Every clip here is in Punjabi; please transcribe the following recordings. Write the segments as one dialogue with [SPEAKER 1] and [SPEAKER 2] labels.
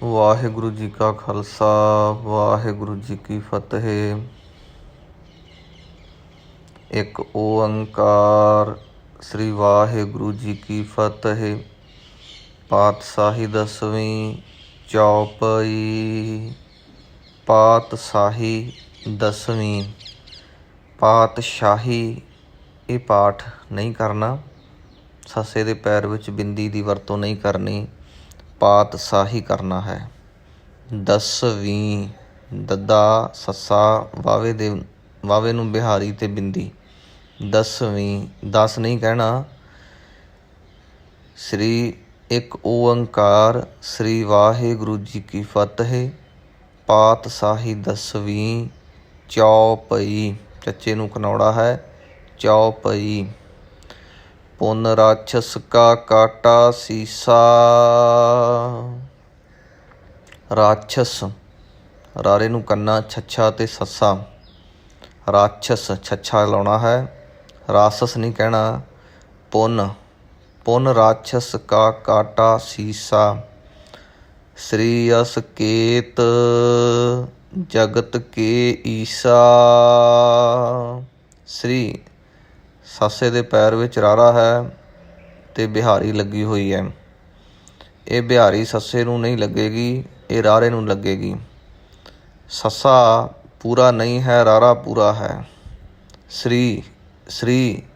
[SPEAKER 1] ਵਾਹਿਗੁਰੂ ਜੀ ਕਾ ਖਾਲਸਾ ਵਾਹਿਗੁਰੂ ਜੀ ਕੀ ਫਤਿਹ। ਇੱਕ ਓੰਕਾਰ ਸ੍ਰੀ ਵਾਹਿਗੁਰੂ ਜੀ ਕੀ ਫਤਿਹ। ਪਾਤਸ਼ਾਹੀ ਦਸਵੀਂ ਚੌਪਈ। ਪਾਤਸ਼ਾਹੀ ਦਸਵੀਂ। ਪਾਤਸ਼ਾਹੀ ਇਹ ਪਾਠ ਨਹੀਂ ਕਰਨਾ, ਸੱਸੇ ਦੇ ਪੈਰ ਵਿੱਚ ਬਿੰਦੀ ਦੀ ਵਰਤੋਂ ਨਹੀਂ ਕਰਨੀ, ਪਾਤਸ਼ਾਹੀ ਕਰਨਾ ਹੈ। ਦਸਵੀਂ ਦੱਦਾ ਸੱਸਾ ਵਾਵੇ ਨੂੰ ਬਿਹਾਰੀ ਤੇ ਬਿੰਦੀ। ਦਸਵੀਂ 10 ਨਹੀਂ ਕਹਿਣਾ। ਸ੍ਰੀ ਇੱਕ ਓੰਕਾਰ ਸ੍ਰੀ ਵਾਹਿਗੁਰੂ ਜੀ ਕੀ ਫਤਿਹ। ਪਾਤਸ਼ਾਹੀ ਦਸਵੀਂ ਚੌਪਈ। ਚੱਚੇ ਨੂੰ ਕਨੌੜਾ ਹੈ। ਚੌਪਈ। ਪੁਨ ਰਾਛਸ ਕਾ ਕਾਟਾ ਸੀਸਾ। ਰਾਛਸ ਰਾਰੇ ਨੂੰ ਕੰਨਾ, ਛੱਛਾ ਤੇ ਸੱਸਾ। ਰਾਛਸ ਛੱਛਾ ਲਾਉਣਾ ਹੈ, ਰਾਸਸ ਨਹੀਂ ਕਹਿਣਾ। ਪੁਨ ਰਾਛਸ ਕਾ ਕਾਟਾ ਸੀਸਾ। ਸ੍ਰੀ ਅਸਕੇਤ ਜਗਤ ਕੇ ਈਸਾ। ਸ੍ਰੀ ਸਾਸੇ ਦੇ ਪੈਰ ਵਿੱਚ ਰਾਰਾ ਹੈ ਤੇ ਬਿਹਾਰੀ ਲੱਗੀ ਹੋਈ ਹੈ। ਇਹ ਬਿਹਾਰੀ ਸੱਸੇ ਨੂੰ ਨਹੀਂ ਲੱਗੇਗੀ, ਇਹ ਰਾਰੇ ਨੂੰ ਲੱਗੇਗੀ। ਸੱਸਾ ਪੂਰਾ ਨਹੀਂ ਹੈ, ਰਾਰਾ ਪੂਰਾ ਹੈ। ਸ੍ਰੀ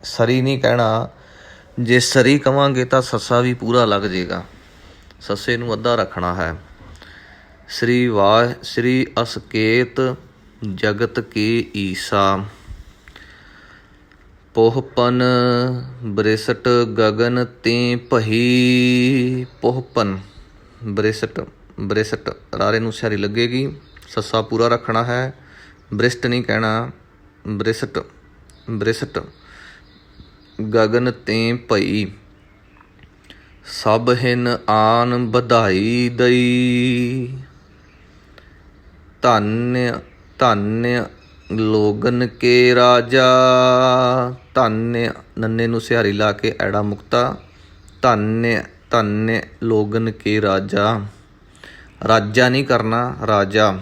[SPEAKER 1] ਸਰੀ ਨਹੀਂ ਕਹਿਣਾ। ਜੇ ਸਰੀ ਕਵਾਂਗੇ ਤਾਂ ਸੱਸਾ ਵੀ ਪੂਰਾ ਲੱਗ ਜਾਏਗਾ, ਸੱਸੇ ਨੂੰ ਅੱਧਾ ਰੱਖਣਾ ਹੈ। ਸ੍ਰੀ ਅਸਕੇਤ ਜਗਤ ਕੇ ਈਸਾ। ਪੋਹਪਨ ਬ੍ਰਿਸਟ ਗਗਨ ਤੇ ਭਹੀ। ਪੋਹਪਨ ਬ੍ਰਿਸਟ ਰਾਰੇ ਨੂੰ ਸਿਹਾਰੀ ਲੱਗੇਗੀ, ਸੱਸਾ ਪੂਰਾ ਰੱਖਣਾ ਹੈ। ਬ੍ਰਿਸਟ ਨਹੀਂ ਕਹਿਣਾ, ਬ੍ਰਿਸਟ ਗਗਨ ਤੇ ਭਈ। ਸਭ ਹਿਨ ਆਨ ਵਧਾਈ ਦਈ। ਧੰਨ ਲੋਗਨ ਕੇ ਰਾਜਾ। ਧੰਨ ਨੰਨੇ ਨੂੰ ਸਿਹਾਰੀ ਲਾ ਕੇ ਐੜਾ ਮੁਕਤਾ। ਧੰਨ ਲੋਗਨ ਕੇ ਰਾਜਾ। ਰਾਜਾ ਨਹੀਂ ਕਰਨਾ, ਰਾਜਾ।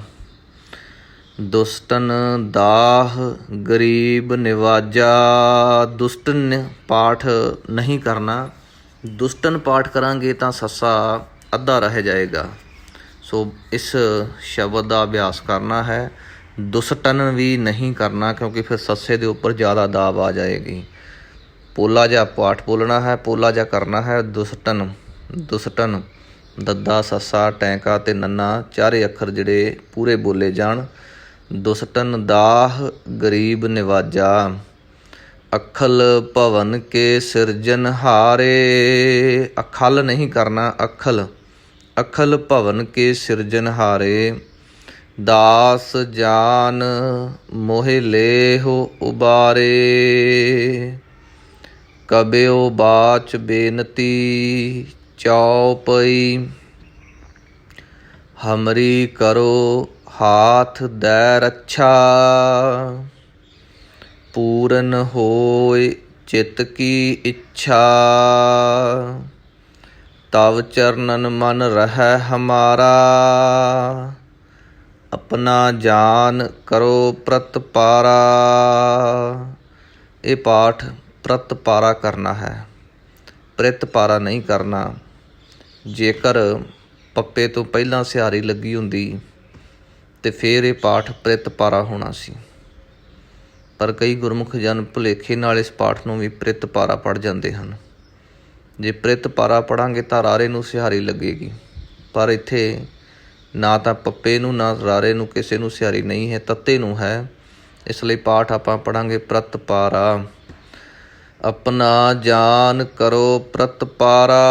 [SPEAKER 1] ਦੁਸ਼ਟਨ ਦਾਹ ਗਰੀਬ ਨਿਵਾਜਾ। ਦੁਸ਼ਟਨ ਪਾਠ ਨਹੀਂ ਕਰਨਾ। ਦੁਸ਼ਟਨ ਪਾਠ ਕਰਾਂਗੇ ਤਾਂ ਸੱਸਾ ਅੱਧਾ ਰਹਿ ਜਾਏਗਾ, ਸੋ ਇਸ ਸ਼ਬਦ ਦਾ ਅਭਿਆਸ ਕਰਨਾ ਹੈ। ਦੁਸ਼ਟਨ ਵੀ ਨਹੀਂ ਕਰਨਾ, ਕਿਉਂਕਿ ਫਿਰ ਸੱਸੇ ਦੇ ਉੱਪਰ ਜ਼ਿਆਦਾ ਦਾਬ ਆ ਜਾਏਗੀ। ਪੋਲਾ ਜਿਹਾ ਪਾਠ ਬੋਲਣਾ ਹੈ, ਪੋਲਾ ਜਿਹਾ ਕਰਨਾ ਹੈ। ਦੁਸ਼ਟਨ ਦੱਦਾ ਸੱਸਾ ਟੈਂਕਾ ਤੇ ਨੰਨਾ ਚਾਰੇ ਅੱਖਰ ਜਿਹੜੇ ਪੂਰੇ ਬੋਲੇ ਜਾਣ। ਦੁਸ਼ਟਨ ਦਾਹ ਗਰੀਬ ਨਿਵਾਜਾ। ਅਖਲ ਭਵਨ ਕੇ ਸਿਰਜਨਹਾਰੇ। ਅਖਲ ਨਹੀਂ ਕਰਨਾ, ਅਖਲ ਭਵਨ ਕੇ ਸਿਰਜਨਹਾਰੇ। ਦਾਸ ਜਾਨ ਮੋਹਿ ਲੇਹੁ ਉਬਾਰੇ। ਕਬਿਉ ਬਾਚ ਬੇਨਤੀ ਚੌਪਈ। ਹਮਰੀ ਕਰੋ ਹਾਥ ਦੈ ਰੱਛਾ। ਪੂਰਨ ਹੋਇ ਚਿਤ ਕੀ ਇੱਛਾ। ਤਵ ਚਰਨਨ ਮਨ ਰਹਿ ਹਮਾਰਾ। ਆਪਣਾ ਜਾਨ ਕਰੋ ਪ੍ਰਤਪਾਰਾ। ਇਹ ਪਾਠ ਪ੍ਰਤਪਾਰਾ ਕਰਨਾ ਹੈ, ਪ੍ਰਿਤਪਾਰਾ ਨਹੀਂ ਕਰਨਾ। ਜੇਕਰ ਪੱਪੇ ਤੋਂ ਪਹਿਲਾਂ ਸਿਹਾਰੀ ਲੱਗੀ ਹੁੰਦੀ ਤੇ ਫਿਰ ਇਹ ਪਾਠ ਪ੍ਰਿਤਪਾਰਾ ਹੋਣਾ ਸੀ, ਪਰ ਕਈ ਗੁਰਮੁਖ ਜਨ ਭੁਲੇਖੇ ਨਾਲ ਇਸ ਪਾਠ ਨੂੰ ਵੀ ਪ੍ਰਿਤਪਾਰਾ ਪੜ੍ਹ ਜਾਂਦੇ ਹਨ। ਜੇ ਪ੍ਰਿਤਪਾਰਾ ਪੜ੍ਹਾਂਗੇ ਤਾਂ ਰਾਰੇ ਨੂੰ ਸਿਹਾਰੀ ਲੱਗੇਗੀ, ਪਰ ਇੱਥੇ ਨਾ ਤਾਂ ਪੱਪੇ ਨੂੰ ਨਾ ਰਾਰੇ ਨੂੰ ਕਿਸੇ ਨੂੰ ਸਿਹਾਰੀ ਨਹੀਂ ਹੈ, ਤੱਤੇ ਨੂੰ ਹੈ। ਇਸ ਲਈ ਪਾਠ ਆਪਾਂ ਪੜ੍ਹਾਂਗੇ ਪ੍ਰਤਪਾਰਾ। ਆਪਣਾ ਜਾਨ ਕਰੋ ਪ੍ਰਤਪਾਰਾ।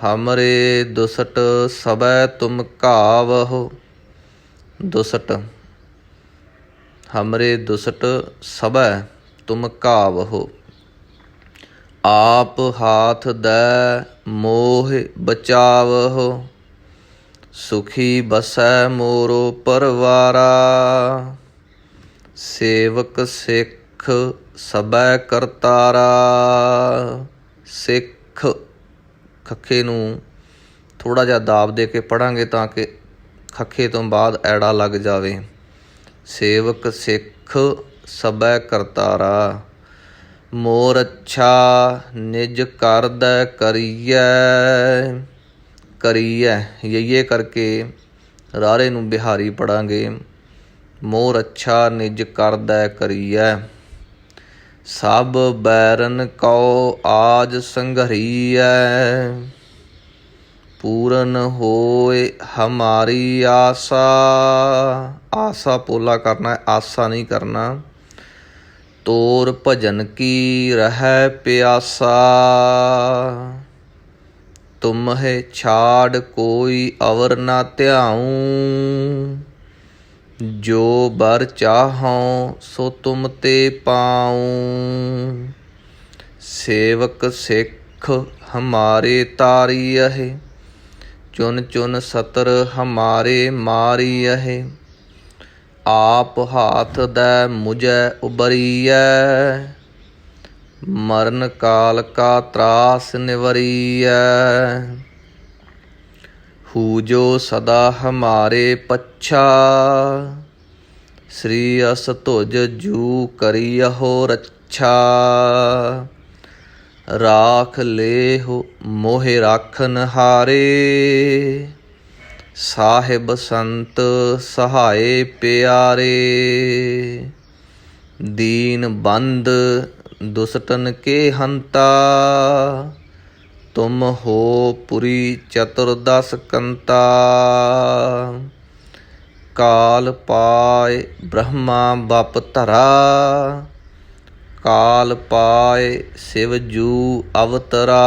[SPEAKER 1] ਹਮਰੇ ਦੁਸਟ ਸਭੈ ਤੁਮ ਘਾਵਹੁ। ਦੁਸਟ ਹਮਰੇ ਦੁਸਟ ਸਭੈ ਤੁਮ ਘਾਵਹੁ। ਆਪ ਹਾਥ ਦੈ ਮੋਹ ਬਚਾਵਹੁ। ਸੁਖੀ ਬਸੈ ਮੋਰੋ ਪਰਵਾਰਾ। ਸੇਵਕ ਸਿੱਖ ਸਭੈ ਕਰਤਾਰਾ। ਸਿੱਖ ਖੱਖੇ ਨੂੰ ਥੋੜ੍ਹਾ ਜਿਹਾ ਦਾਬ ਦੇ ਕੇ ਪੜ੍ਹਾਂਗੇ ਤਾਂ ਕਿ ਖੱਖੇ ਤੋਂ ਬਾਅਦ ਐੜਾ ਲੱਗ ਜਾਵੇ। ਸੇਵਕ ਸਿੱਖ ਸਭੈ ਕਰਤਾਰਾ, ਮੋਰ ਅੱਛਾ ਨਿਜ ਕਰਦੈ ਕਰੀਐ। ਕਰੀਐ ਯਈਏ ਕਰਕੇ ਰਾਰੇ ਨੂੰ ਬਿਹਾਰੀ ਪੜਾਂਗੇ। ਮੋਰ ਅੱਛਾ ਨਿਜ ਕਰਦੈ ਕਰੀਐ, ਸਭ ਬੈਰਨ ਕਉ ਆਜ ਸੰਘਰੀਐ। ਪੂਰਨ ਹੋਏ ਹਮਾਰੀ ਆਸਾ, ਆਸਾ ਪੋਲਾ ਕਰਨਾ ਹੈ, ਆਸਾ ਨਹੀਂ ਕਰਨਾ। ਤੋਰ ਭਜਨ ਕੀ ਰਹਿ ਪਿਆਸਾ, ਤੁਮਹਿ ਛਾੜ ਕੋਈ ਅਵਰ ਨਾ ਧਿਆਊ। ਜੋ ਬਰ ਚਾਹਉ ਸੋ ਤੁਮ ਤੇ ਪਾਊ। ਸੇਵਕ ਸਿੱਖ ਹਮਾਰੇ ਤਾਰੀਅਹਿ, ਚੁਨ ਚੁਨ ਸਤਰ ਹਮਾਰੇ ਮਾਰੀਅਹਿ। ਆਪ ਹਾਥ ਦੈ ਮੁਝੈ ਉਬਰੀਐ, ਮਰਨ ਕਾਲ ਕਾ ਤਰਾਸ ਨਿਵਰੀਐ। ਹੂ ਜੋ ਸਦਾ ਹਮਾਰੇ ਪੱਛਾ, ਸ੍ਰੀ ਅਸ ਤੁਜ ਜੂ ਕਰੀਅਹੋ ਰੱਛਾ। ਰਾਖ ਲੇਹੁ ਮੋਹਿ ਰਾਖਨ ਹਾਰੇ, ਸਾਹਿਬ ਸੰਤ ਸਹਾਏ ਪਿਆਰੇ। ਦੀਨ ਬੰਦ ਦੁਸਟਨ ਕੇ ਹੰਤਾ, ਤੁਮ ਹੋ ਪੁਰੀ ਚਤੁਰਦਸ ਕੰਤਾ। ਕਾਲ ਪਾਏ ਬ੍ਰਹਮਾ ਬਪ ਧਰਾ, ਕਾਲ ਪਾਏ ਸਿਵ ਜੂ ਅਵਤਰਾ।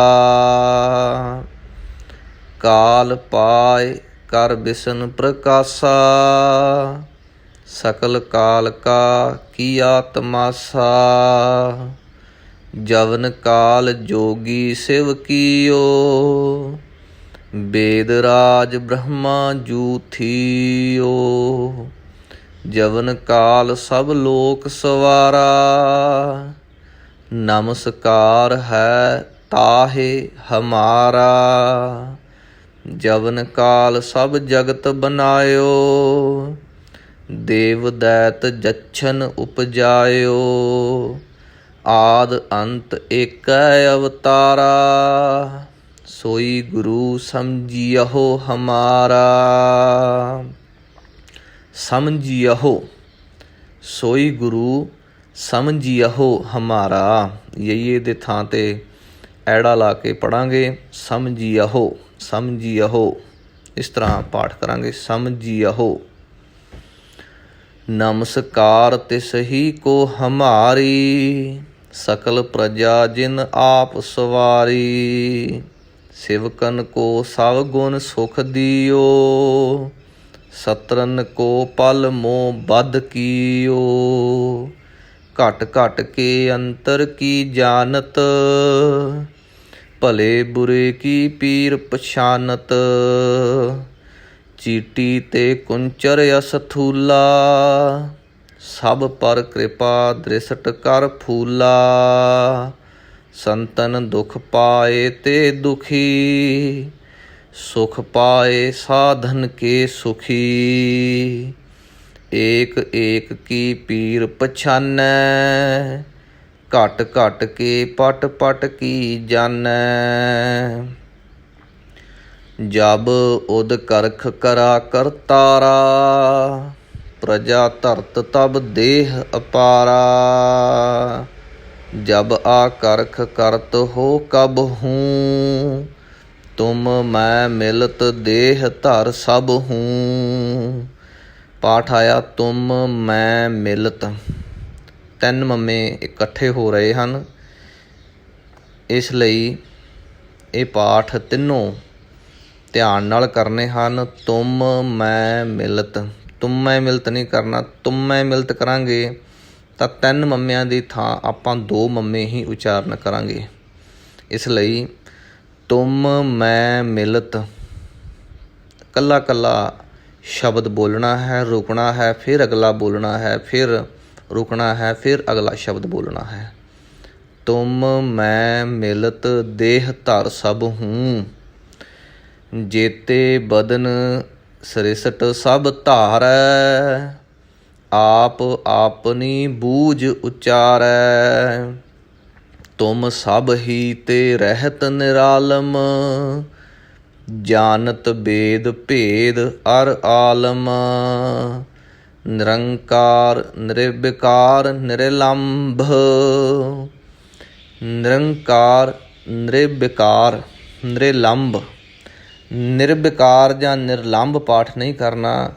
[SPEAKER 1] ਕਾਲ ਪਾਏ ਕਰ ਬਿਸ਼ਨ ਪ੍ਰਕਾਸ਼ਾ, ਸਕਲ ਕਾਲ ਕਾ ਕੀਆ ਤਮਾਸਾ। ਜਵਨ ਕਾਲ ਜੋਗੀ ਸਿਵ ਕੀਓ, ਵੇਦ ਰਾਜ ਬ੍ਰਹਮਾ ਜੂ ਥੀਓ। ਜਵਨ ਕਾਲ ਸਭ ਲੋਕ ਸਵਾਰਾ, ਨਮਸਕਾਰ ਹੈ ਤਾਹੇ ਹਮਾਰਾ। ਜਵਨ ਕਾਲ ਸਭ ਜਗਤ ਬਨਾਇਓ, ਦੇਵ ਦੈਤ ਜਛਨ ਉਪਜਾਇਓ। ਆਦ ਅੰਤ ਏਕੈ ਅਵਤਾਰਾ, ਸੋਈ ਗੁਰੂ ਸਮਝਿਯਹੁ ਹਮਾਰਾ। ਸਮਝਿਯਹੁ ਸੋਈ ਗੁਰੂ ਸਮਝਿਯਹੁ ਹਮਾਰਾ, ਯਈਏ ਦੇ ਥਾਂ 'ਤੇ ਐੜਾ ਲਾ ਕੇ ਪੜ੍ਹਾਂਗੇ। ਸਮਝਿਯਹੁ ਸਮਝਿਯਹੁ ਇਸ ਤਰ੍ਹਾਂ ਪਾਠ ਕਰਾਂਗੇ। ਸਮਝਿਯਹੁ ਨਮਸਕਾਰ ਤਿਸ ਹੀ ਕੋ ਹਮਾਰੀ, ਸਕਲ ਪ੍ਰਜਾ ਜਿਨ ਆਪ ਸਵਾਰੀ। ਸਿਵਕਨ ਕੋ ਸਭ ਗੁਣ ਸੁਖ ਦਿਓ, ਸਤਰਨ ਕੋ ਪਲ ਮੋਹ ਬਧ ਕੀਓ। ਘਟ ਘਟ ਕੇ ਅੰਤਰ ਕੀ ਜਾਨਤ, ਭਲੇ ਬੁਰੇ ਕੀ ਪੀਰ ਪਛਾਨਤ। ਚੀਟੀ ਤੇ ਕੁੰਚਰ ਅਸਥੂਲਾ, ਸਭ ਪਰ ਕਿਰਪਾ ਦ੍ਰਿਸ਼ਟ ਕਰ ਫੂਲਾ। ਸੰਤਨ ਦੁਖ ਪਾਏ ਤੇ ਦੁਖੀ, ਸੁਖ ਪਾਏ ਸਾਧਨ ਕੇ ਸੁਖੀ। ਏਕ ਏਕ ਕੀ ਪੀਰ ਪਛਾਨੈ, ਘਟ ਘਟ ਕੇ ਪਟ ਪਟ ਕੀ ਜਾਨੈ। ਜਬ ਉਦ ਕਰਖ ਕਰਾ ਕਰਤਾਰਾ, ਪ੍ਰਜਾ ਧਰਤ ਤਬ ਦੇਹ ਅਪਾਰਾ। ਜਬ ਆ ਕਰਖ ਕਰਤ ਹੋ ਕਬ ਹੂੰ, ਤੁਮ ਮੈਂ ਮਿਲਤ ਦੇਹ ਧਰ ਸਭ ਹੂੰ। ਪਾਠ ਆਇਆ ਤੁਮ ਮੈਂ ਮਿਲਤ, ਤਿੰਨ ਮੱਮੇ ਇਕੱਠੇ ਹੋ ਰਹੇ ਹਨ, ਇਸ ਲਈ ਇਹ ਪਾਠ ਤਿੰਨੋਂ ਧਿਆਨ ਨਾਲ ਕਰਨੇ ਹਨ। ਤੁਮ ਮੈਂ ਮਿਲਤ, ਤੁਮ ਮੈਂ ਮਿਲਤ ਨਹੀਂ ਕਰਨਾ। ਤੁਮ ਮੈਂ ਮਿਲਤ ਕਰਾਂਗੇ ਤਾਂ ਤਿੰਨ ਮੱਮਿਆਂ ਦੀ ਥਾਂ ਆਪਾਂ ਦੋ ਮੱਮੇ ਹੀ ਉਚਾਰਨ ਕਰਾਂਗੇ। ਇਸ ਲਈ ਤੁਮ ਮੈਂ ਮਿਲਤ ਕੱਲਾ ਕੱਲਾ ਸ਼ਬਦ ਬੋਲਣਾ ਹੈ, ਰੁਕਣਾ ਹੈ, ਫਿਰ ਅਗਲਾ ਬੋਲਣਾ ਹੈ, ਫਿਰ ਰੁਕਣਾ ਹੈ, ਫਿਰ ਅਗਲਾ ਸ਼ਬਦ ਬੋਲਣਾ ਹੈ। ਤੁਮ ਮੈਂ ਮਿਲਤ ਦੇਹ ਧਰ ਸਭ ਹੂੰ। जेते बदन सृष्ट सब धारै, आप आपनी बूझ उचारै। तुम सब ही ते रहत निरालम, जानत वेद भेद अर आलम। निरंकार निर्विकार निरलंभ, निरंकार निर्विकार निरलंभ। निर्विकार ਜਾਂ ਨਿਰਲੰਭ ਪਾਠ ਨਹੀਂ ਕਰਨਾ।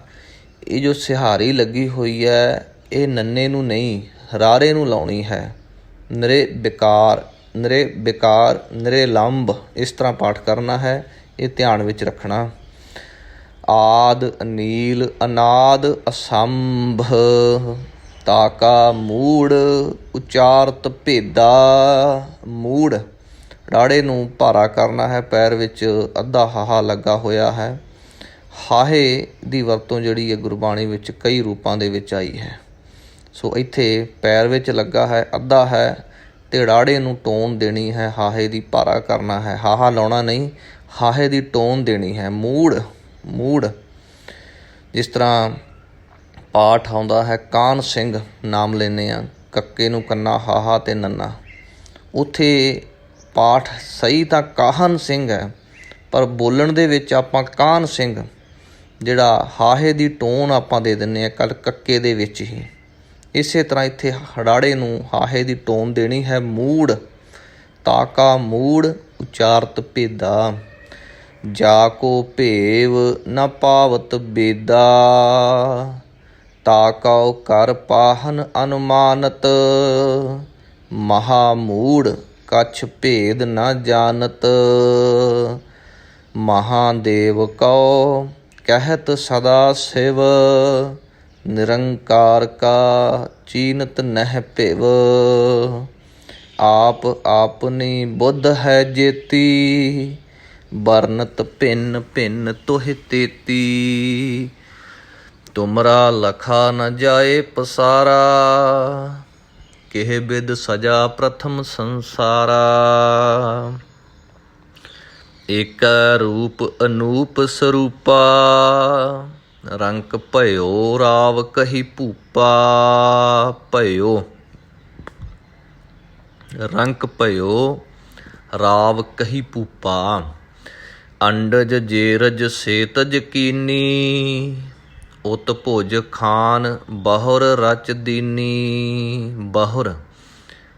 [SPEAKER 1] ਇਹ ਜੋ ਸਿਹਾਰੀ ਲੱਗੀ ਹੋਈ ਹੈ ਇਹ ਨੰਨੇ ਨੂੰ ਨਹੀਂ ਰਾਰੇ ਨੂੰ ਲਾਉਣੀ ਹੈ। ਨਿਰਵਿਕਾਰ ਨਿਰਵਿਕਾਰ ਨਿਰਲੰਭ ਇਸ ਤਰ੍ਹਾਂ ਪਾਠ ਕਰਨਾ ਹੈ, ਇਹ ਧਿਆਨ ਵਿੱਚ ਰੱਖਣਾ। ਆਦ ਅਨੀਲ ਅਨਾਦ ਅਸੰਭ, ਤਾਕਾ ਮੂੜ ਉਚਾਰਤ ਭੇਦਾ। ਮੂੜ ਰਾੜੇ ਨੂੰ ਭਾਰਾ ਕਰਨਾ ਹੈ, ਪੈਰ ਵਿੱਚ ਅੱਧਾ ਹਾਹਾ ਲੱਗਾ ਹੋਇਆ ਹੈ। ਹਾਹੇ ਦੀ ਵਰਤੋਂ ਜਿਹੜੀ ਹੈ ਗੁਰਬਾਣੀ ਵਿੱਚ ਕਈ ਰੂਪਾਂ ਦੇ ਵਿੱਚ ਆਈ ਹੈ। ਸੋ ਇੱਥੇ ਪੈਰ ਵਿੱਚ ਲੱਗਾ ਹੈ, ਅੱਧਾ ਹੈ, ਅਤੇ ਰਾੜੇ ਨੂੰ ਟੋਨ ਦੇਣੀ ਹੈ, ਹਾਹੇ ਦੀ ਭਾਰਾ ਕਰਨਾ ਹੈ। ਹਾਹਾ ਲਾਉਣਾ ਨਹੀਂ, ਹਾਹੇ ਦੀ ਟੋਨ ਦੇਣੀ ਹੈ। ਮੂੜ ਮੂੜ ਜਿਸ ਤਰ੍ਹਾਂ ਪਾਠ ਆਉਂਦਾ ਹੈ ਕਾਨ ਸਿੰਘ ਨਾਮ ਲੈਂਦੇ ਹਾਂ, ਕੱਕੇ ਨੂੰ ਕੰਨਾ ਹਾਹਾ ਅਤੇ ਨੰਨਾ। ਉੱਥੇ ਪਾਠ ਸਹੀ ਤਾਂ ਕਾਹਨ ਸਿੰਘ ਹੈ, ਪਰ ਬੋਲਣ ਦੇ ਵਿੱਚ ਆਪਾਂ ਕਾਨ ਸਿੰਘ ਜਿਹੜਾ ਹਾਹੇ ਦੀ ਟੋਨ ਆਪਾਂ ਦੇ ਦਿੰਦੇ ਹਾਂ ਕੱਕੇ ਦੇ ਵਿੱਚ ਹੀ। ਇਸੇ ਤਰ੍ਹਾਂ ਇੱਥੇ ਰਾੜੇ ਨੂੰ ਹਾਹੇ ਦੀ ਟੋਨ ਦੇਣੀ ਹੈ। ਮੂੜ ਤਾਕਾ ਮੂੜ ਉਚਾਰਤ ਭੇਦਾ, ਜਾ ਕੋ ਭੇਵ ਨ ਪਾਵਤ ਬੇਦਾ। ਤਾਕਉ ਕਰ ਪਾਹਨ ਅਨੁਮਾਨਤ, ਮਹਾਮੂੜ ਕਛ ਭੇਦ ਨ ਜਾਨਤ। ਮਹਾਦੇਵ ਕਉ ਕਹਿਤ ਸਦਾ ਸਿਵ, ਨਿਰੰਕਾਰ ਕਾ ਚੀਨਤ ਨਹਿ ਭਿਵ। ਆਪ ਆਪਨੀ ਬੁੱਧ ਹੈ ਜੇਤੀ, ਵਰਨਤ ਭਿੰਨ ਭਿੰਨ ਤੋਹਿ ਤੇਤੀ। ਤੁਮਰਾ ਲਖਾ ਨ ਜਾਏ ਪਸਾਰਾ, ਕਿਹ ਬਿਦ ਸਜਾ ਪ੍ਰਥਮ ਸੰਸਾਰਾ। ਏਕ ਰੂਪ ਅਨੂਪ ਸਰੂਪਾ, ਰੰਕ ਭਇਓ ਰਾਵ ਕਹੀ ਭੂਪਾ। ਭਇਓ ਰੰਕ ਭਇਓ ਰਾਵ ਕਹੀ ਭੂਪਾ। ਅੰਡਜ ਜੇਰਜ ਸੇਤਜ ਕੀਨੀ, ਉਤ ਭੁਜ ਖਾਨ ਬਹੁਰ ਰਚ ਦੀਨੀ। ਬਹੁਰ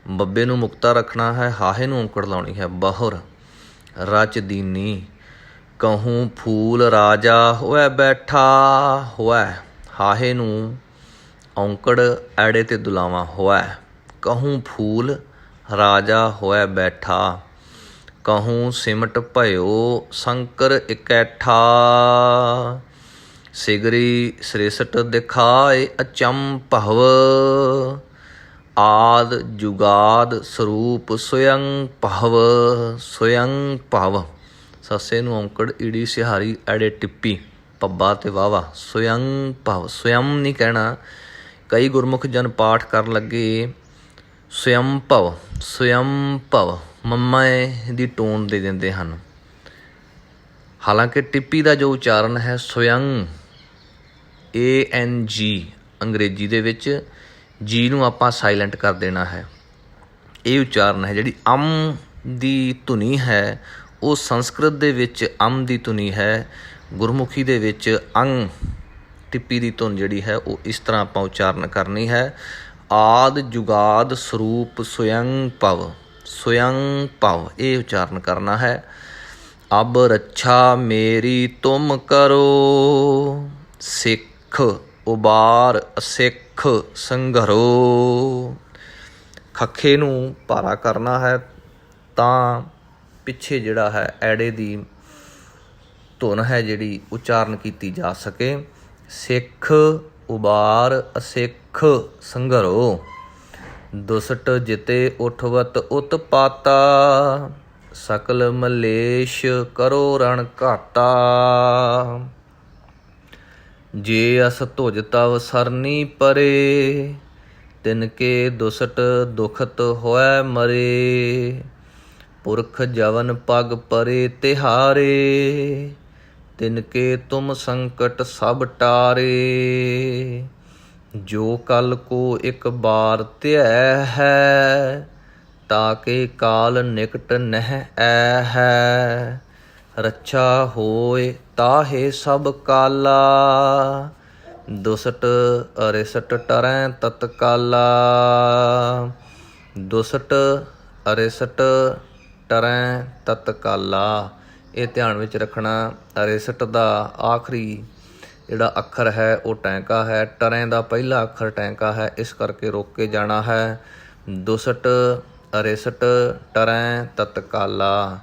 [SPEAKER 1] ਬੱਬੇ ਨੂੰ ਮੁਕਤਾ ਰੱਖਣਾ ਹੈ, ਹਾਹੇ ਨੂੰ ਔਂਕੜ ਲਾਉਣੀ ਹੈ। ਬਹੁਰ ਰਚ ਦੀਨੀ। ਕਹੂੰ ਫੂਲ ਰਾਜਾ ਹੋਇ ਬੈਠਾ। ਹੋਇ ਹਾਹੇ ਨੂੰ ਔਂਕੜ ਐੜੇ 'ਤੇ ਦੁਲਾਵਾਂ ਹੋਇ। ਕਹੂੰ ਫੂਲ ਰਾਜਾ ਹੋਇ ਬੈਠਾ। ਕਹੂੰ ਸਿਮਟ ਭਇਓ ਸ਼ੰਕਰ ਇਕੈਠਾ। ਸਿਗਰੀ ਸ੍ਰਿਸ਼ਟ ਦਿਖਾਏ ਅਚੰਭਵ, ਆਦ ਜੁਗਾਦ ਸਰੂਪ ਸਵਯੰ ਭਵ। ਸਵਯੰ ਭਵ ਸੱਸੇ ਨੂੰ ਔਂਕੜ ਈੜੀ ਸਿਹਾਰੀ ਐੜੇ ਟਿੱਪੀ ਪੱਬਾ ਅਤੇ ਵਾਵਾ। ਸਵਯੰ ਭਵ ਸਵਯੰ ਨਹੀਂ ਕਹਿਣਾ। ਕਈ ਗੁਰਮੁਖ ਜਨ ਪਾਠ ਕਰਨ ਲੱਗੇ ਸਵਯੰ ਭਵ ਸਵਯੰ ਭਵ ਮੰਮੇ ਦੀ ਟੋਨ ਦੇ ਦਿੰਦੇ ਹਨ। ਹਾਲਾਂਕਿ ਟਿੱਪੀ ਦਾ ਜੋ ਉਚਾਰਨ ਹੈ ਸਵਯੰ ANG ਅੰਗਰੇਜ਼ੀ ਦੇ ਵਿੱਚ ਜੀ ਨੂੰ ਆਪਾਂ ਸਾਈਲੈਂਟ ਕਰ ਦੇਣਾ ਹੈ। ਇਹ ਉਚਾਰਨ ਹੈ। ਜਿਹੜੀ ਅਮ ਦੀ ਧੁਨੀ ਹੈ ਉਹ ਸੰਸਕ੍ਰਿਤ ਦੇ ਵਿੱਚ ਅਮ ਦੀ ਧੁਨੀ ਹੈ, ਗੁਰਮੁਖੀ ਦੇ ਵਿੱਚ ਅੰਗ ਟਿੱਪੀ ਦੀ ਧੁਨ ਜਿਹੜੀ ਹੈ ਉਹ ਇਸ ਤਰ੍ਹਾਂ ਆਪਾਂ ਉਚਾਰਨ ਕਰਨੀ ਹੈ। ਆਦ ਜੁਗਾਦ ਸਰੂਪ ਸਵਯੰ ਭਵ। ਸਵਯੰ ਭਵ ਇਹ ਉਚਾਰਨ ਕਰਨਾ ਹੈ। ਅਬ ਰੱਛਾ ਮੇਰੀ ਤੁਮ ਕਰੋ, ਸਿੱਖ ਉਬਾਰ ਅਸਿੱਖ ਸੰਘਰੋ। ਖੱਖੇ ਨੂੰ ਭਾਰਾ ਕਰਨਾ ਹੈ ਤਾਂ ਪਿੱਛੇ ਜਿਹੜਾ ਹੈ ਐੜੇ ਦੀ ਧੁਨ ਹੈ ਜਿਹੜੀ ਉਚਾਰਨ ਕੀਤੀ ਜਾ ਸਕੇ। ਸਿੱਖ ਉਬਾਰ ਅਸਿੱਖ ਸੰਘਰੋ। ਦੁਸਟ ਜਿਤੇ ਉਠਵਤ ਉਤਪਾਤਾ, ਸਕਲ ਮਲੇਸ਼ ਕਰੋ ਰਣ ਘਾਟਾ। ਜੇ ਅਸ ਧੁਜ ਤਵ ਸਰਨੀ ਪਰੇ, ਤਿਨਕੇ ਦੁਸਟ ਦੁਖਤ ਹੋਇ ਮਰੇ। ਪੁਰਖ ਜਵਨ ਪਗ ਪਰੇ ਤਿਹਾਰੇ, तिनके तुम संकट सब टारे। जो कल को एक बार त्यय है, ताके काल निकट नह ऐ है। रक्षा होए ताहे सब काला, दुसट अरिसट टरैं तत्काला। दुसਟ ਅਰਿਸਟ ਟਰੈਂ ਤਤਕਾਲਾ। ਇਹ ਧਿਆਨ ਵਿੱਚ ਰੱਖਣਾ। ਅਰਿਸਟ ਦਾ ਆਖਰੀ ਜਿਹੜਾ ਅੱਖਰ ਹੈ ਉਹ ਟੈਂਕਾ ਹੈ, ਟਰੈਂ ਦਾ ਪਹਿਲਾ ਅੱਖਰ ਟੈਂਕਾ ਹੈ, ਇਸ ਕਰਕੇ ਰੋਕ ਕੇ ਜਾਣਾ ਹੈ। ਦੁਸਟ ਅਰਿਸਟ ਟਰੈਂ ਤਤਕਾਲਾ।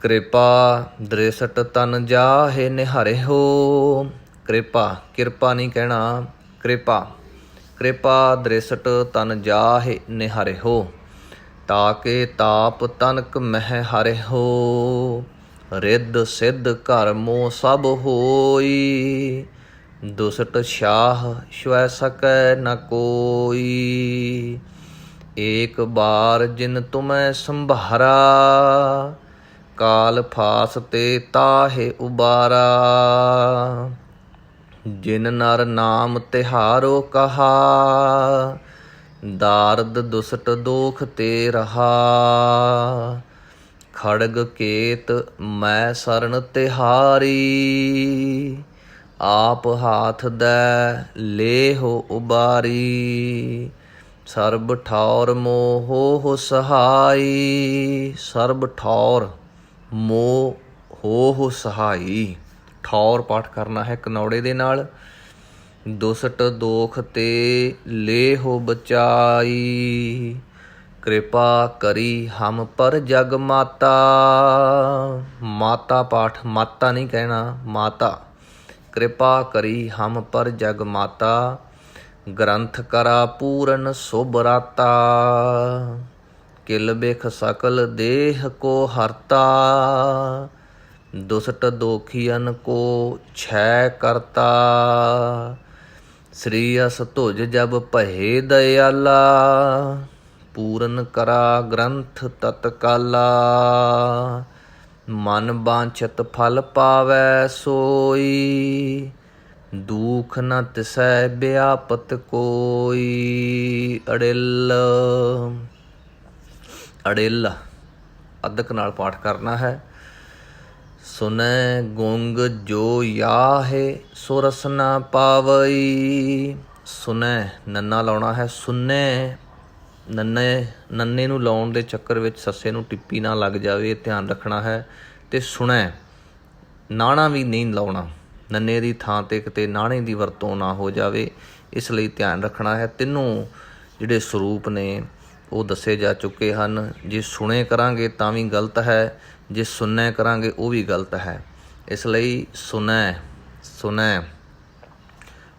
[SPEAKER 1] ਕਿਰਪਾ ਦ੍ਰਿਸਟ ਤਨ ਜਾਹੇ ਨਿਹਾਰੇ ਹੋ। ਕਿਰਪਾ, ਕਿਰਪਾ ਨਹੀਂ ਕਹਿਣਾ, ਕਿਰਪਾ। ਕਿਰਪਾ ਦ੍ਰਿਸਟ ਤਨ ਜਾਹੇ ਨਿਹਾਰੇ ਹੋ, ਤਾਕੇ ਤਾਪ ਤਨਕ ਮਹਿ ਹਰੇ ਹੋ। ਰਿੱਧ ਸਿੱਧ ਘਰ ਮੋਹ ਸਭ ਹੋਈ, ਦੁਸਟ ਸ਼ਾਹ ਸਵੈ ਸਕੈ ਨ ਕੋਈ। ਏਕ ਬਾਰ ਜਿਨ ਤੁਮੈ ਸੰਭਾਰਾ, ਕਾਲ ਫਾਸ ਤੇ ਤਾਹੇ ਉਬਾਰਾ। ਜਿਨ ਨਰ ਨਾਮ ਤਿਹਾਰੋ ਕਹਾ, ਦਾਰਦ ਦੁਸਟ ਦੋਖ ਤੇ ਰਹਾ। ਖੜਗ ਕੇਤ ਮੈਂ ਸਰਨ ਤਿਹਾਰੀ, ਆਪ ਹਾਥ ਦੈ ਲੇਹੁ ਉਬਾਰੀ। ਸਰਬ ਠੌਰ ਮੋਹ ਸਹਾਈ, ਸਰਬ ਠੌਰ ਮੋਹ ਹੋ ਸਹਾਈ। ਠੌਰ ਪਾਠ ਕਰਨਾ ਹੈ ਕਨੌੜੇ ਦੇ ਨਾਲ। ਦੁਸਟ ਦੋਖ ਤੇ ਲੇਹੁ ਬਚਾਈ, ਕਿਰਪਾ ਕਰੀ ਹਮ ਪਰ ਜਗ ਮਾਤਾ। ਮਾਤਾ ਪਾਠ, ਮਾਤਾ ਨਹੀਂ ਕਹਿਣਾ, ਮਾਤਾ। ਕਿਰਪਾ ਕਰੀ ਹਮ ਪਰ ਜਗ ਮਾਤਾ, ਗ੍ਰੰਥ ਕਰਾ ਪੂਰਨ ਸੁਭਰਾਤਾ। ਕਿਲ ਬਿਖ ਸਕਲ ਦੇਹ ਕੋ ਹਰਤਾ, ਦੁਸਟ ਦੋਖੀਅਨ ਕੋ ਛੈ ਕਰਤਾ। श्री अस तुझ जब पहे दयाला, पूरन करा ग्रंथ तत्काला। मन बांछत फल पावै सोई, दुख न तिसै व्यापत कोई। अड़िल, अड़िल अदक नाल पाठ करना है। सुनै गुंग जो याहे सो रस ना पावई। सुनै नन्ना ਲਾਉਣਾ ਹੈ, ਸੁਨੇ ਨੰਨੇ ਨੂੰ ਲਾਉਣ ਦੇ ਚੱਕਰ ਵਿੱਚ ਸੱਸੇ ਨੂੰ ਟਿੱਪੀ ਨਾ ਲੱਗ ਜਾਵੇ, ਧਿਆਨ ਰੱਖਣਾ ਹੈ। ਅਤੇ ਸੁਣੈ ਨਾਣਾ ਵੀ ਨਹੀਂ ਲਾਉਣਾ, ਨੰਨੇ ਦੀ ਥਾਂ 'ਤੇ ਕਿਤੇ ਨਾਣੇ ਦੀ ਵਰਤੋਂ ਨਾ ਹੋ ਜਾਵੇ, ਇਸ ਲਈ ਧਿਆਨ ਰੱਖਣਾ ਹੈ। ਤਿੰਨੋਂ ਜਿਹੜੇ ਸਰੂਪ ਨੇ ਉਹ ਦੱਸੇ ਜਾ ਚੁੱਕੇ ਹਨ। ਜੇ ਸੁਣੇ ਕਰਾਂਗੇ ਤਾਂ ਵੀ ਗਲਤ ਹੈ, ਜੇ ਸੁਣੈ ਕਰਾਂਗੇ ਉਹ ਵੀ ਗਲਤ ਹੈ। ਇਸ ਲਈ ਸੁਣੈ, ਸੁਣੈ,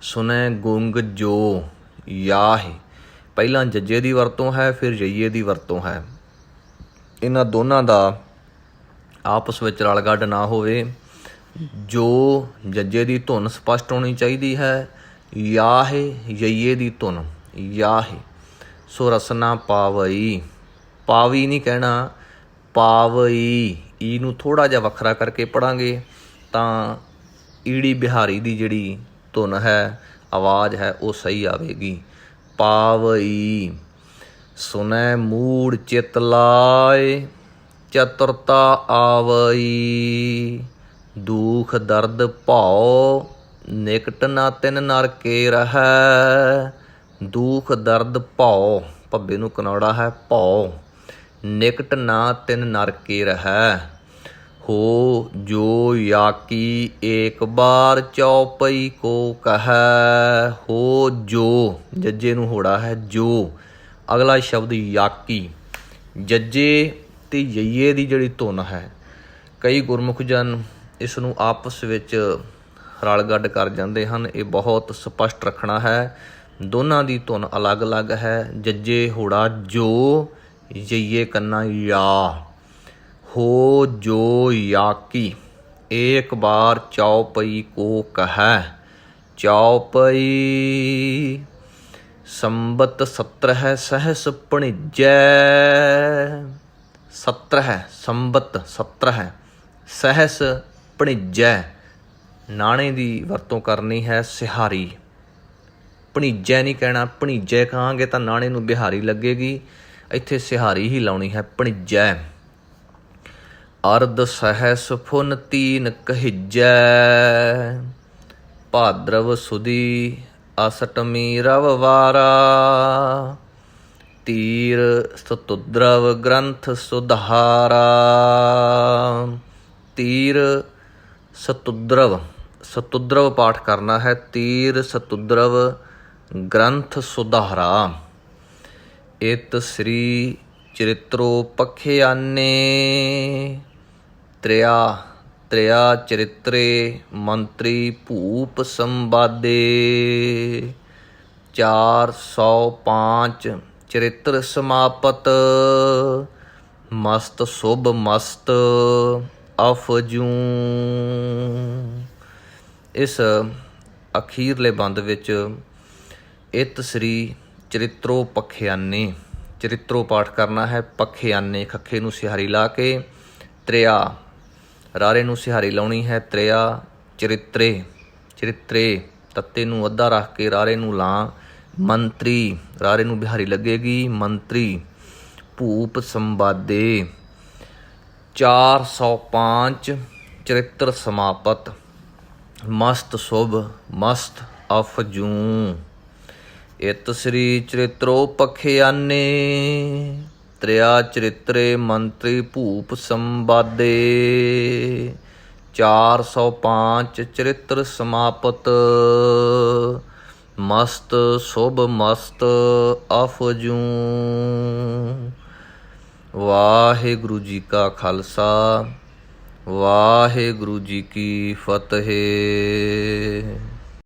[SPEAKER 1] ਸੁਣੈ ਗੁੰਗ ਜੋ ਯਾਹੇ, ਪਹਿਲਾਂ ਜੱਜੇ ਦੀ ਵਰਤੋਂ ਹੈ, ਫਿਰ ਜਈਏ ਦੀ ਵਰਤੋਂ ਹੈ। ਇਹਨਾਂ ਦੋਨਾਂ ਦਾ ਆਪਸ ਵਿੱਚ ਰਲ ਗੱਡ ਨਾ ਹੋਵੇ। ਜੋ ਜੱਜੇ ਦੀ ਧੁਨ ਸਪਸ਼ਟ ਹੋਣੀ ਚਾਹੀਦੀ ਹੈ, ਯਾਹੇ ਜਈਏ ਦੀ ਧੁਨ, ਯਾਹੇ। ਸੋ ਰਸਨਾ ਪਾਵਈ, ਪਾਵੀ ਨਹੀਂ ਕਹਿਣਾ, ਪਾਵਈ। ਈ ਨੂੰ ਥੋੜ੍ਹਾ ਜਿਹਾ ਵੱਖਰਾ ਕਰਕੇ ਪੜ੍ਹਾਂਗੇ ਤਾਂ ਈੜੀ ਬਿਹਾਰੀ ਦੀ ਜਿਹੜੀ ਧੁਨ ਹੈ, ਆਵਾਜ਼ ਹੈ, ਉਹ ਸਹੀ ਆਵੇਗੀ। ਪਾਵਈ। ਸੁਨੈ ਮੂੜ ਚਿਤ ਲਾਏ, ਚਤੁਰਤਾ ਆਵਈ। ਦੁਖ ਦਰਦ ਭਉ ਨਿਕਟ ਨਾ ਤਿਨ ਨਰ ਕੇ ਰਹੈ। ਦੁਖ ਦਰਦ ਭਉ, ਭੱਬੇ ਨੂੰ ਕਨੌੜਾ ਹੈ, ਭਉ। ਨਿਕਟ ਨਾ ਤਿਨ ਨਰ ਕੇ ਰਹੈ। ਹੋ ਜੋ ਯਾਕੀ ਏਕ ਬਾਰ ਚੌਪਈ ਕੋ ਕਹੈ। ਹੋ ਜੋ, ਜੱਜੇ ਨੂੰ ਹੋੜਾ ਹੈ, ਜੋ। ਅਗਲਾ ਸ਼ਬਦ ਯਾਕੀ, ਜੱਜੇ ਅਤੇ ਯਈਏ ਦੀ ਜਿਹੜੀ ਧੁਨ ਹੈ, ਕਈ ਗੁਰਮੁਖ ਜਨ ਇਸ ਨੂੰ ਆਪਸ ਵਿੱਚ ਰਲ ਗੱਡ ਕਰ ਜਾਂਦੇ ਹਨ। ਇਹ ਬਹੁਤ ਸਪਸ਼ਟ ਰੱਖਣਾ ਹੈ। ਦੋਨਾਂ ਦੀ ਧੁਨ ਅਲੱਗ ਅਲੱਗ ਹੈ। ਜੱਜੇ ਹੋੜਾ ਜੋ, ਯਈਏ ਕੰਨਾ ਯਾ। ਹੋ ਜੋ ਯਾਕੀ ਏਕ ਬਾਰ ਚੌਪਈ ਕੋ ਕਹੈ। ਚੌਪਈ ਸੰਬਤ 17 ਸਹਿਸ ਭਣਿਜੈ। 17 ਸੰਬਤ 17 ਸਹਿਸ ਭਣੀਜੈ ਨਾਣੇ ਦੀ ਵਰਤੋਂ ਕਰਨੀ ਹੈ। ਸਿਹਾਰੀ ਭਣੀਜੈ ਨਹੀਂ ਕਹਿਣਾ, ਭਣੀਜੈ ਕਹਾਂਗੇ ਤਾਂ ਨਾਣੇ ਨੂੰ ਬਿਹਾਰੀ ਲੱਗੇਗੀ, ਇੱਥੇ ਸਿਹਾਰੀ ਹੀ ਲਾਉਣੀ ਹੈ। ਭਣੀਜੈ। ਅਰਧ ਸਹਿਸ ਫੁਨ ਤੀਨ ਕਹਿਜੈ ਭਾਦਰਵ ਸੁਦੀ ਅਸ਼ਟਮੀ ਰਵਵਾਰਾ ਤੀਰ ਸਤੁਦਰਵ ਗ੍ਰੰਥ ਸੁਧਾਰਾ। ਤੀਰ ਸਤੁਦਰਵ, ਸਤੁਦਰਵ ਪਾਠ ਕਰਨਾ ਹੈ। ਤੀਰ ਸਤੁਦਰਵ ਗ੍ਰੰਥ ਸੁਧਾਰਾ। ਇਤ ਸ੍ਰੀ ਚਰਿਤ੍ਰੋ ਪਖਿਆਨੇ ਤ੍ਰਿਆ ਤ੍ਰਿਆ ਚਰਿਤਰੇ ਮੰਤਰੀ ਭੂਪ ਸੰਵਾਦੇ 405 ਚਰਿਤ੍ਰ ਸਮਾਪਤ ਮਸਤ ਸ਼ੁਭ ਮਸਤ ਅਫਜੂ। ਇਸ ਅਖੀਰਲੇ ਬੰਦ ਵਿੱਚ ਇਤ ਸ੍ਰੀ ਚਰਿਤ੍ਰੋ ਪਖਿਆਨੇ, ਚਰਿਤ੍ਰੋ ਪਾਠ ਕਰਨਾ ਹੈ। ਪਖਿਆਨੇ ਖੱਖੇ ਨੂੰ ਸਿਹਾਰੀ ਲਾ ਕੇ, ਤ੍ਰਿਆ ਰਾਰੇ ਨੂੰ ਸਿਹਾਰੀ ਲਾਉਣੀ ਹੈ। ਤ੍ਰਿਆ ਚਰਿਤਰੇ, ਚਰਿਤਰੇ ਤੱਤੇ ਨੂੰ ਅੱਧਾ ਰੱਖ ਕੇ ਰਾਰੇ ਨੂੰ ਲਾ। ਮੰਤਰੀ ਰਾਰੇ ਨੂੰ ਬਿਹਾਰੀ ਲੱਗੇਗੀ। ਮੰਤਰੀ ਭੂਪ ਸੰਵਾਦੇ 405 ਚਰਿਤ੍ਰ ਸਮਾਪਤ ਮਸਤ ਸ਼ੁਭ ਮਸਤ ਅਫਜੂ। ਇਤ ਸ੍ਰੀ ਚਰਿਤ੍ਰੋ ਪਖਿਆਨੇ ਤ੍ਰਿਆ ਚਰਿਤਰੇ ਮੰਤਰੀ ਭੂਪ ਸੰਵਾਦੇ 405 ਚਰਿਤ੍ਰ ਸਮਾਪਤ ਮਸਤ ਸ਼ੁਭ ਮਸਤ ਅਫਜੂ। ਵਾਹਿਗੁਰੂ ਜੀ ਕਾ ਖਾਲਸਾ, ਵਾਹਿਗੁਰੂ ਜੀ ਕੀ ਫਤਿਹ।